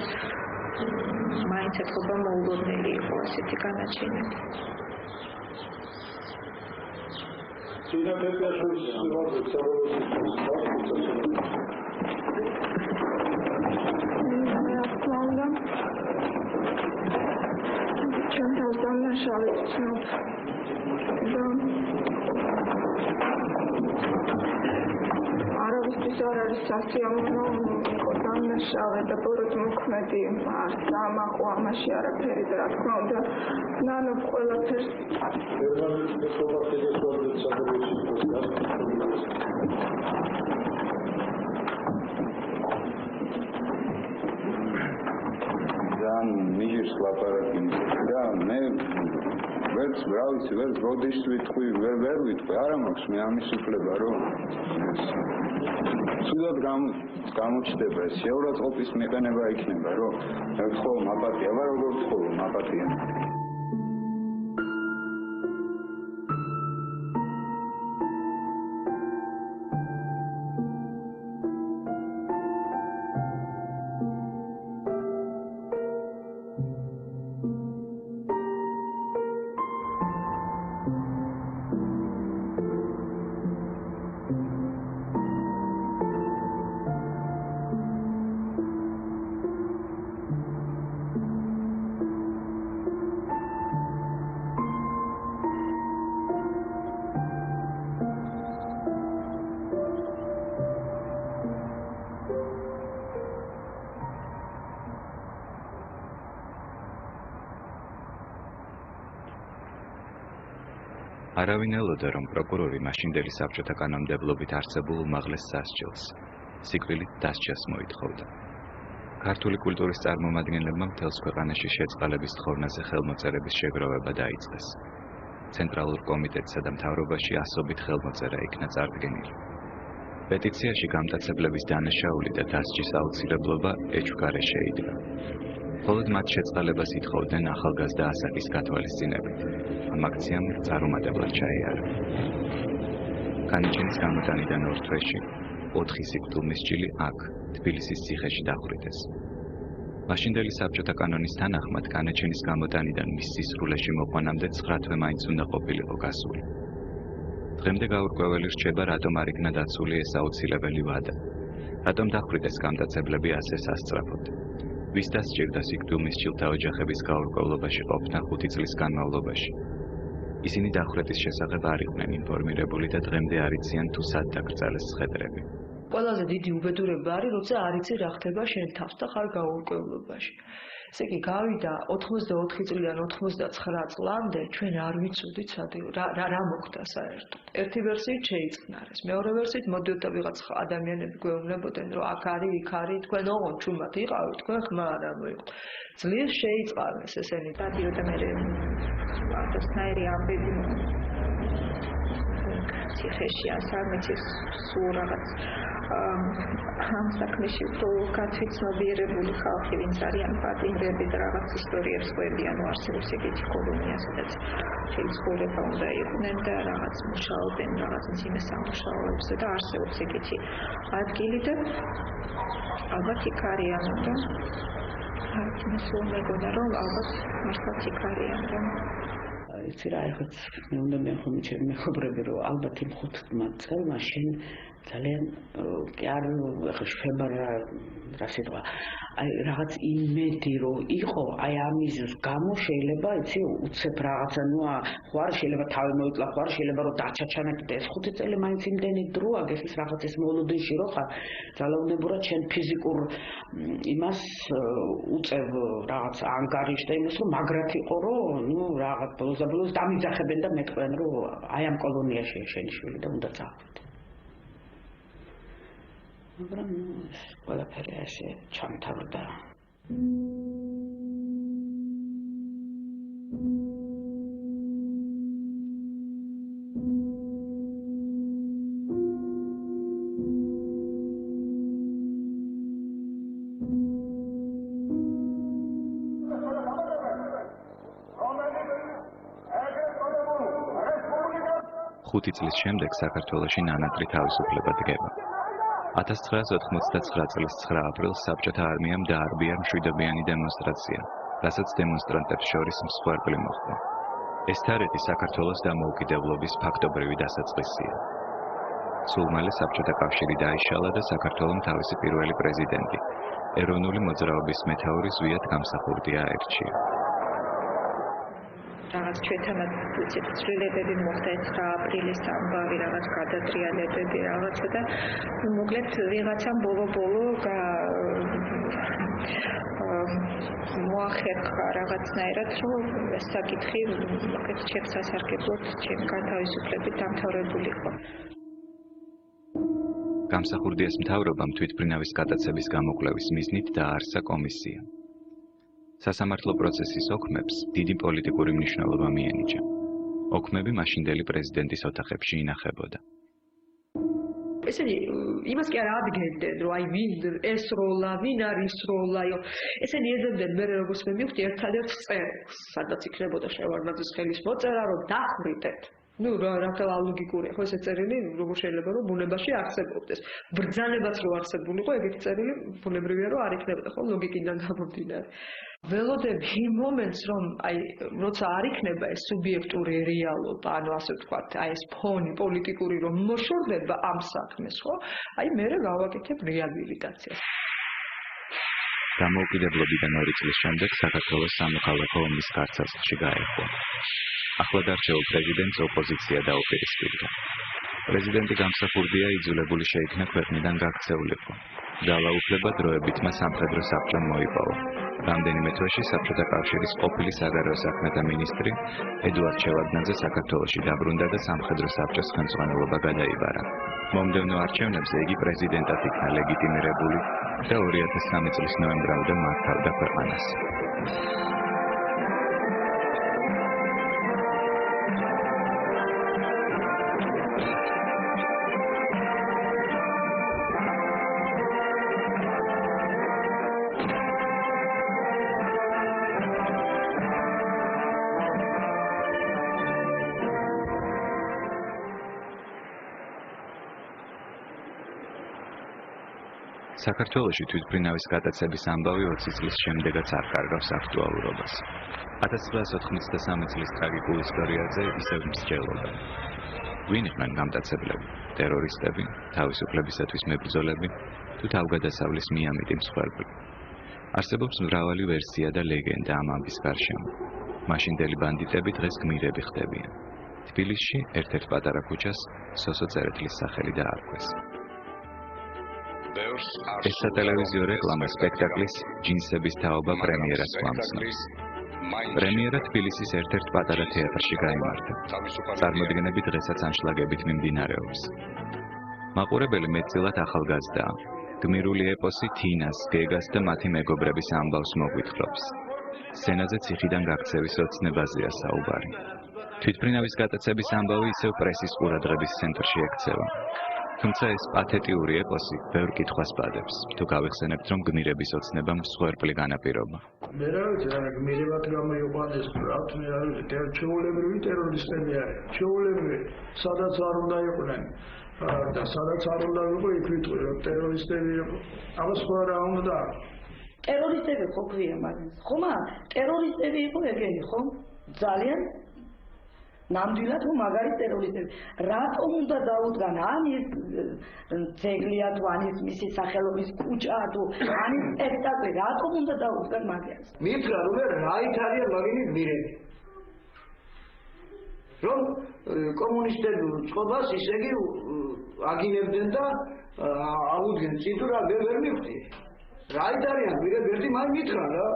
მაინც ეთქობა მოულოდნელი იყო ასეთი განაჩენი ჩემ დავდანაშავე ცნობ არავისთვის არ არის სასიამოვნო იყო დამნაშავე და ბოროტ მოქმედი არც ამაყო ამაში არაფერი და რა თქმა უნდა ნანობ ყველაფერს ძალიან მიჟირს ლაპარაკი და მე ვერც რავიცი ვერც როდის ვიტყვი ვერ ვიტყვი არა მაქვს მე ამის უფლება რომ სულად გამოჩნდება ეს შეურაცხყოფის მიყენება იქნება რომ ხო მაპატია ვარ როგორ ხო მაპატია არავინ ელოდა, რომ პროკურორი მაშინდელი საბჭოთა კანონმდებლობით არსებულ უმაღლეს სასჯელს, სიკვდილით დასჯას მოითხოვდა. ქართული კულტურის წარმომადგენლებმა მთელს ქვეყანაში შეწყალების თხოვნაზე ხელმოწერების შეგროვება დაიწყეს. ცენტრალურ კომიტეტსა და მთავრობაში ასობით ხელმოწერა იქნა წარდგენილი. პეტიციაში გამტაცებლების დანაშაული და დასჯის აუცილებლობა ეჭვგარე შეიდგა. მხოლოდ მათ შეწყალებას ითხოვდნენ ახალგაზრდა ასაკის გათვალისწინებით. ამ აქციამ წარუმატებლად ჩაიარა. განაჩენის გამოტანიდან 2 თვეში 4 სიკვდილმისჯილი აქ, თბილისის ციხეში დახვრიტეს. მაშინდელი საბჭოთა კანონის თანახმად განაჩენის გამოტანიდან მის სისრულეში მოყვანამდე 9 თვე მაინც უნდა ყოფილიყო გასული. დღემდე გაურკვეველი რჩება, რატომ არ იქნა დაცული ეს აუცილებელი ვადა. რატომ დახვრიტეს გამტაცებლები ასე სასწრაფოდ. ვის დასჭირდა სიკვდილის ჯილთა ოჯახების გაურკვევლობაში ყოფნა 5 წლის განმავლობაში. ისინი დახვრეტის შესახებ არ იყვნენ ინფორმირებული და დღემდე არ იციან თუ სად დაკრძალეს ცხედრები. ყველაზე დიდი უბედურება არის, როცა არ იცი რა ხდება შენ თავს და ხარ გაურკვევლობაში. ესე იგი, გავიდა 84 წლიდან 99 წლამდე ჩვენ არ ვიცოდით რა მოხდა საერთოდ. ერთი ვერსიით შეიწყნარეს, მეორე ვერსიით მოდიოდა ვიღაც ადამიანები გვეუბნებოდნენ, რომ აქ არის, იქ არის, თქვენ ოღონდ ჩუმად იყავით, თქვენ ხმა არ ამოიღოთ. ძლიერს შეიწყარეს ესენი. დადიოდა მე რაღაცნაირი ამბები ციხეში ასარმეცი სულ რაღაც ამ საქმეში უფრო გაცნობიერებული ხალხი ვინც არიან პატიმრები და რაღაც ისტორიებს ყვებიან არსებობს ეგეთი კოლონია სადაც ხელისუფლება უნდა იყვნენ და რაღაც მუშაობენ რაღაც მძიმე სამუშაოებზე და არსებობს ეგეთი ადგილი და ალბათ იქ არიან და მე სულ მეგონა რომ ალბათ მართლაც იქ არიან და იცი რა ეხაც მე უნდა მეხომი ჩემი მეგობრები რომ ალბათ იმ 5 წელმა შენ ძალიან კი არ ახლა შეება რა სიტყვა აი რაღაც იმედი რომ იყო აი ამის გამო შეიძლება იცი უცებ რაღაცა ნუ ხوار შეიძლება თავი მოიწლა ხوار შეიძლება რომ დაჩაჩანაკდე ეს 5 წელი მაინც იმდენი დროა გესმის რაღაცის მოლოდინში რო ხარ ძალაუნებურად შენ ფიზიკურ იმას უწევ რაღაც ანგარიშს და იმას რომ მაგრად იყო რომ ნუ რაღაც ბოლოს დამიძახებენ და მეტყვენ რომ აი ამ კოლონიაში შენი შვილი და უნდა წახვიდე მაგრამ ყველაფერი ასე ჩამთავრდა. ხუთი წლის შემდეგ საქართველოში ნანატრი თავისუფლება დგება. 1989 წლის 9 აპრილს საბჭოთა არმიამ დაარბია მშვიდობიანი დემონსტრაცია, რასაც დემონსტრანტებს შორის მსხვერპლი მოჰყვა. ეს თარიღი საქართველოს დამოუკიდებლობის ფაქტობრივი დასაწყისია. სულ მალე საბჭოთა კავშირი დაიშალა და საქართველომ თავისი პირველი პრეზიდენტი, ეროვნული მოძრაობის მეთაური ზვიად გამსახურდია აირჩია. რაღაც ჩვენთანაც ვიცით ცვლილებები მოხდა 9 აპრილის ამბავი რაღაც გადატრიალებები რაღაცა და მოკლედ ვიღაცამ ბოლო-ბოლო მოახერხა რაღაცნაირად რომ ეს საკითხი მოკლედ ჩემს სასარგებლოდ ჩემ გათავისუფლებით დამთავრებულიყო. გამსახურდიას მთავრობამ თვითმფრინავის გადაცემის გამოკვლევის მიზნით დააარსა კომისია. სასამართლო პროცესის ოქმებს დიდი პოლიტიკური მნიშვნელობა მიენიჭა. ოქმები მაშინდელი პრეზიდენტის ოთახებში ინახებოდა. ესენი იმას კი არ ადგენდნენ, რომ აი ვინ ესროლა, ვინ არის სროლა, ესენი ეძებდნენ მე როგორც მე მივხვდი ერთადერთ წერილს, სადაც იქნებოდა შევარდნაძის ხელის მოწერა, რომ დახვრიტეთ. ნუ რა ლოგიკურია, ხო ესე წერილი როგორ შეიძლება რომ ბუნებაში არსებობდეს. ბრძანებაც რო არსებულიყო, ეგეთი წერილი ბუნებრივია რომ არ იქნებოდა, ხო ლოგიკიდან გამომდინარე. ველოდები იმ მომენტს რომ აი როცა არ იქნება ეს სუბიექტური რეალობა, ანუ ასე ვთქვათ, აი ეს ფონი პოლიტიკური რომ მოშორდება ამ საქმეს, ხო? აი მე გავაკეთებ რეაბილიტაციას. დამოუკიდებლობიდან 2 წლის შემდეგ საქართველოს სამოქალაქო ომის კარცასში გაერქვა. ახლადარჩეულ პრეზიდენტს ოპოზიცია დაუპირისპირდა. პრეზიდენტი გამსახურდია იძულებული შეიქნა ქვეყნიდან გაქცეულიყო. ძალაუფლება დროებითმა სამხედრო საბჭომ მოიპოვა. რამდენიმე თვეში საბჭოთა კავშირის ყოფილი საგარეო საქმეთა მინისტრი ედუარდ შევარდნაძე საქართველოში დაბრუნდა და სამხედრო საბჭოს ხელმძღვანელობა გადაიბარა. მომდევნო არჩევნებზე იგი პრეზიდენტად იქნა ლეგიტიმირებული და 2003 წლის ნოემბრამდე მართავდა ქვეყანას. საქართველოში თვითმფრინავის გატაცების ამბავი 20 წლის შემდეგაც არ კარგავს აქტუალურობას. 1993 წლის ტრაგიკულ ისტორიაზე ისევ მსჯელობა. ვინ იყვნენ გამტაცებლები, ტერორისტები, თავისუფლებისათვის მებრძოლები თუ თავგადასავლის მიამიტი მსხვერპლი? არსებობს მრავალი ვერსია და ლეგენდა ამ ამბის გარშემო. მაშინდელი ბანდიტები დღეს გმირები ხდებიან. თბილისში ერთ-ერთ პატარა ქუჩას სოსო წერეთლის სახელი დაარქვეს. ეს სატელევიზიო რეკლამა სპექტაკლის ჯინსების თაობა პრემიერას გვამცნობს. პრემიერა თბილისის ერთ-ერთ პატარა თეატრში გაიმართა. წარმოდგენები დღესაც ანშლაგებით მიმდინარეობს. მაყურებელი მეტწილად ახალგაზრდაა. გმირული ეპოსი თინას, გეგას და მათი მეგობრების ამბავს მოგვითხრობს. სცენაზე ციხიდან გაქცევის ოცნებაზეა საუბარი. თვითმფრინავის გატაცების ამბავი ისევ პრესის ყურადღების ცენტრში ექცევა. თუმცა ეს პათეტიური ეპოსი ბევრ კითხვას პადებს, თუ გავიხსენებთ, რომ გმირების ოცნებამ მსხვერპლი განაპირობა. მე რა ვიცი, რა გმირებად გამოიყვანეს, რა თქმა უნდა, ჩვეულებრივი ტერორისტები არიან. ჩვეულებრივი, სადაც არ უნდა იყვნენ და სადაც არ უნდა იყო, იქ ვიტყვი, რომ ტერორისტები იყო. ამას სხვა რა უნდა? ტერორისტები ხო ქვია მაგას? ხომა, ტერორისტები იყო ეგენი, ხო? ძალიან ნამდვილად რომ მაგარი ტერორისტები. რატომ უნდა დაუდგან ამის ძეგლია თუ ამის მისი სახელობის ქუჩა თუ ამის სპექტაკლი, რატომ უნდა დაუდგან მაგას? მითხრა რომ რაით არიან მაგინი გმირები. რომ კომუნისტები წყობას ისე იგი აგინებდნენ და აუდგენ ციტურა ვერ მივხვდი. რაით არიან გმირები ერთი მაინც მითხრა რა.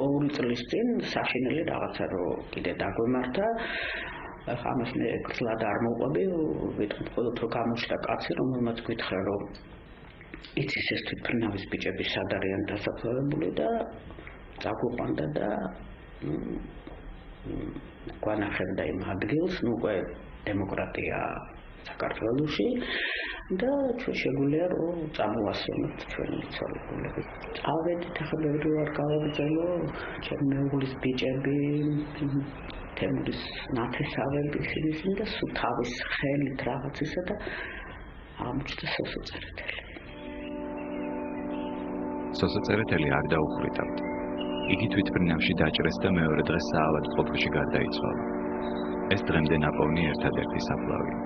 ორი წლის წინ საშინელი რაღაცა რო კიდე დაგვემართა, ამას მე გძლად არ მოყვები, ვიტყვი მხოლოდ რომ გამოჩნდა კაცი, რომელმაც გითხრა რომ იცის ეს თვითმფრინავის ბიჭები სად არიან დასაფლავებული და წაგვიყვანდა და გვანახებდა იმ ადგილს, უკვე დემოკრატია საქართველოში და ჩვენ შეგვიძლია რომ წამოვასწროთ ჩვენი ცოლებულები. წავედით ახლა ბევრი ვარ გავაგზავნო, ჩემი მეუღლის ბიჭები, თემურის ნათესავები ისინი და სულ თავის ხელით რაღაცისა და ამჩნდა სოსო წერეთელი. სოსო წერეთელი არ დაუხრიტავთ. იგი თვითმფრინავში დაჭრეს და მეორე დღეს საავადმყოფოში გარდაიცვალა. ეს დღემდე ნაპოვნი ერთადერთი საფლავია.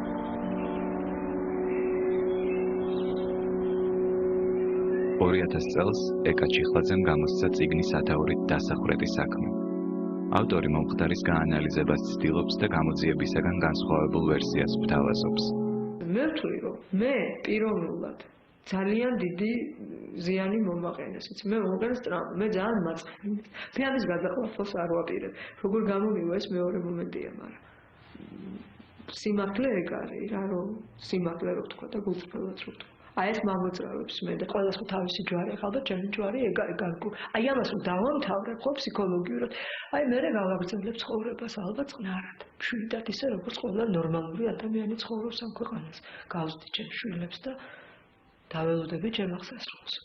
2000 წელს ეკა ჩიხლაძემ გამოსცა წიგნი სათაურით დასახრეტი საქმე. ავტორი მომხდარის გაანალიზებას ცდილობს და გამოძიებისაგან განსხვავებულ ვერსიას გვთავაზობს. მე ვთვლი რომ მე პიროვნულად ძალიან დიდი ზიანი მომაყენეს. მე მომაყენეს ტრამპ, მე ძალიან მაწყე. თეატრის გადაყვანას არ ვაპირებ. როგორ გამომივა ეს მეორე მომენტია, მაგრამ სიმართლე ეგ არის რა, რომ სიმართლე რო ვთქვა და გულწრფელად რო ვთქვა. აი ეს მამოძრავებს მე და ყველას ხო თავისი ჯვარი ახალ ჩემი ჯვარი ეგ აი ამას რომ დავამთავრებ ხო ფსიქოლოგიურად აი მე გავაგრძელებ ცხოვრებას ალბათ წნარად მშვიდად ისე როგორც ყველა ნორმალური ადამიანი ცხოვრობს ამ ქვეყანას გავზდი ჩემ შვილებს და დაველოდები ჩემ აღსასრულს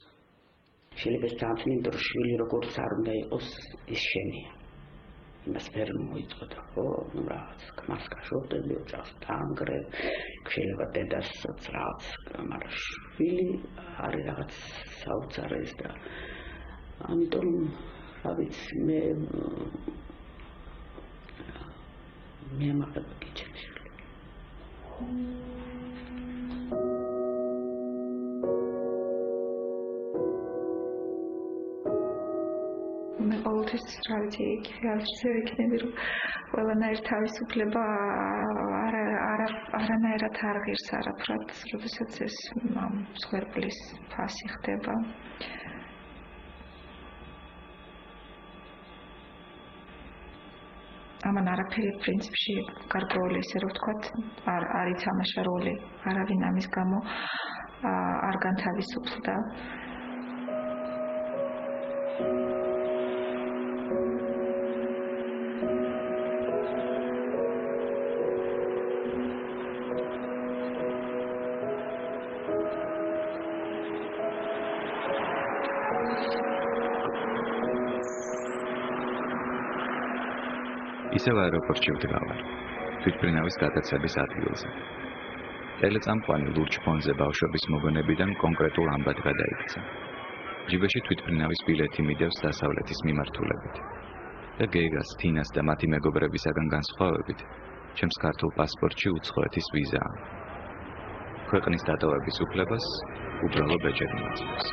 შეიძლება წამწნი დრო შვილი როგორც არ უნდა იყოს ის შენია იმას ვერ მოიწოდა ხო რაღაც ქმარს გაშორდები ოჯახს დაანგრე შეიძლება დედასაც რაღაც მაგრამ შვილი არის რაღაც საოცარი და ამიტომ რა ვიცი მე მაღლა გიჩემს მე ყოველთვის რა ვიცი ისე ვიქნები რომ ყველანაირ თავისუფლება არანაირად არ ღირს არაფრად როდესაც ეს მსხვერპლის ფასი ხდება ამან არაფერი პრინციპში გარკვეული ისე რომ ვთქვათ არ ითამაშა როლი არავინ ამის გამო არ განთავისუფლდა ისევ აეროპორტში ვდგავარ, თვითმფრინავის გადაცების ადგილზე. ტელეწამყვანი ლურჯ ფონზე ბავშვების მოგონებიდან კონკრეტულ ამბად გადაიქცა. ჯიბეში თვითმფრინავის ბილეთი მიდევს დასავლეთის მიმართულებით. და გეგას, თინას და მათი მეგობრებისაგან განსხვავებით, ჩემს ქართულ პასპორტში უცხოეთის ვიზაა. ქვეყნის დატოვების უფლებას უბრალო ბეჭედი მაძლევს.